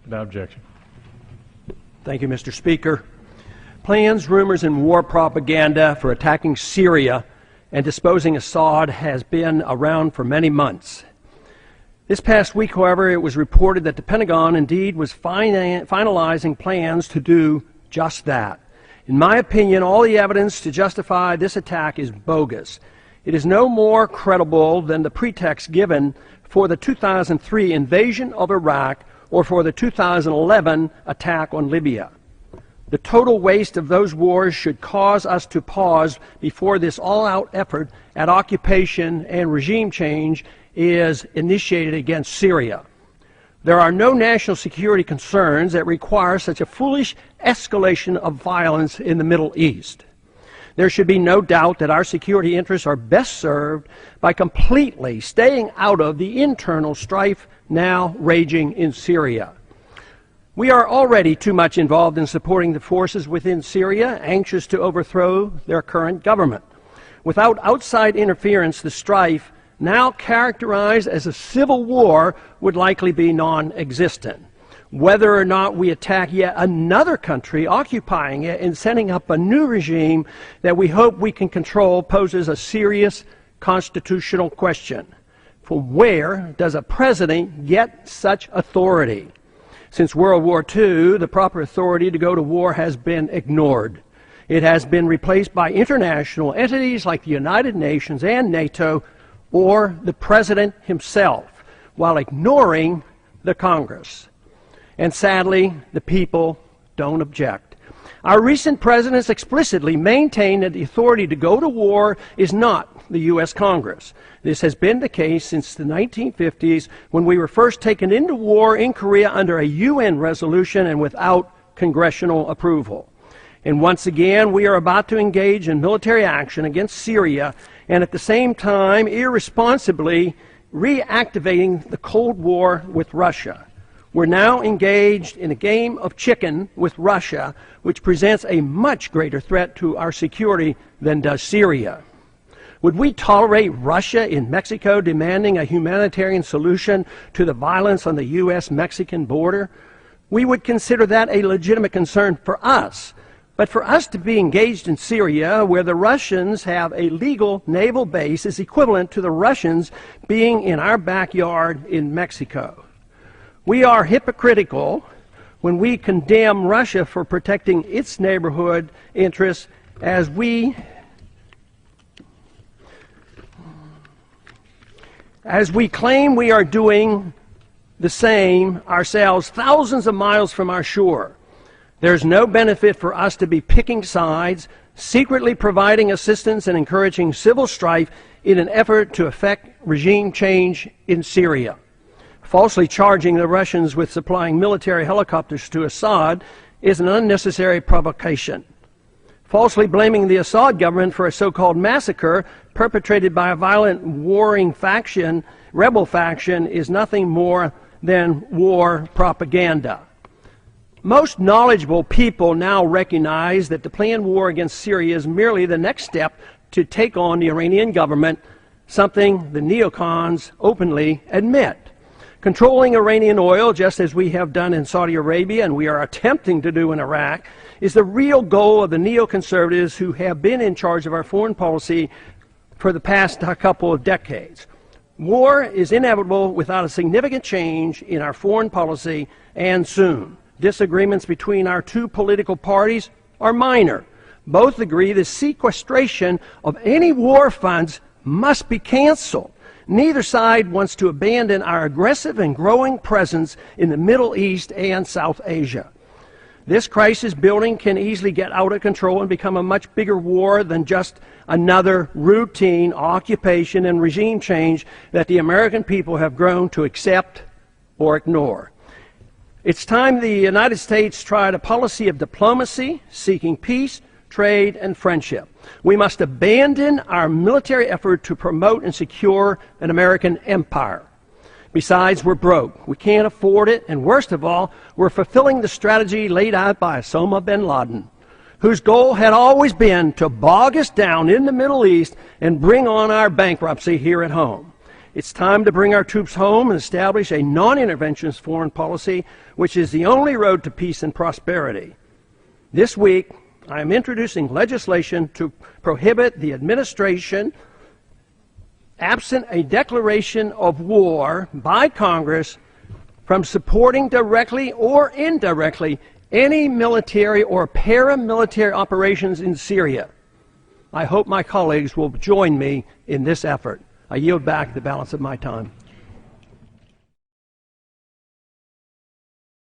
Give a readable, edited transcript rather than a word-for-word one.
Without objection. Thank you, Mr. Speaker. Plans, rumors, and war propaganda for attacking Syria and disposing Assad has been around for many months. This past week, however, it was reported that the Pentagon indeed was finalizing plans to do just that. In my opinion, all the evidence to justify this attack is bogus. It is no more credible than the pretext given for the 2003 invasion of Iraq or for the 2011 attack on Libya. The total waste of those wars should cause us to pause before this all-out effort at occupation and regime change is initiated against Syria. There are no national security concerns that require such a foolish escalation of violence in the Middle East. There should be no doubt that our security interests are best served by completely staying out of the internal strife now raging in Syria. We are already too much involved in supporting the forces within Syria, anxious to overthrow their current government. Without outside interference, the strife, now characterized as a civil war, would likely be non-existent. Whether or not we attack yet another country occupying it and setting up a new regime that we hope we can control poses a serious constitutional question. From where does a president get such authority? Since World War II, the proper authority to go to war has been ignored. It has been replaced by international entities like the United Nations and NATO, or the president himself, while ignoring the Congress. And sadly, the people don't object. Our recent presidents explicitly maintain that the authority to go to war is not the U.S. Congress. This has been the case since the 1950s, when we were first taken into war in Korea under a UN resolution and without congressional approval. And once again, we are about to engage in military action against Syria and at the same time irresponsibly reactivating the Cold War with Russia. We're now engaged in a game of chicken with Russia, which presents a much greater threat to our security than does Syria. Would we tolerate Russia in Mexico demanding a humanitarian solution to the violence on the U.S.-Mexican border? We would consider that a legitimate concern for us. But for us to be engaged in Syria, where the Russians have a legal naval base, is equivalent to the Russians being in our backyard in Mexico. We are hypocritical when we condemn Russia for protecting its neighborhood interests as we claim we are doing the same ourselves thousands of miles from our shore. There's no benefit for us to be picking sides, secretly providing assistance and encouraging civil strife in an effort to effect regime change in Syria. Falsely charging the Russians with supplying military helicopters to Assad is an unnecessary provocation. Falsely blaming the Assad government for a so-called massacre perpetrated by a violent warring faction, rebel faction, is nothing more than war propaganda. Most knowledgeable people now recognize that the planned war against Syria is merely the next step to take on the Iranian government, something the neocons openly admit. Controlling Iranian oil, just as we have done in Saudi Arabia and we are attempting to do in Iraq, is the real goal of the neoconservatives who have been in charge of our foreign policy for the past couple of decades. War is inevitable without a significant change in our foreign policy, and soon. Disagreements between our two political parties are minor. Both agree the sequestration of any war funds must be canceled. Neither side wants to abandon our aggressive and growing presence in the Middle East and South Asia. This crisis building can easily get out of control and become a much bigger war than just another routine occupation and regime change that the American people have grown to accept or ignore. It's time the United States tried a policy of diplomacy, seeking peace, trade, and friendship. We must abandon our military effort to promote and secure an American empire. Besides, we're broke. We can't afford it, and worst of all, we're fulfilling the strategy laid out by Osama bin Laden, whose goal had always been to bog us down in the Middle East and bring on our bankruptcy here at home. It's time to bring our troops home and establish a non-interventionist foreign policy, which is the only road to peace and prosperity. This week, I am introducing legislation to prohibit the administration, absent a declaration of war by Congress, from supporting directly or indirectly any military or paramilitary operations in Syria. I hope my colleagues will join me in this effort. I yield back the balance of my time.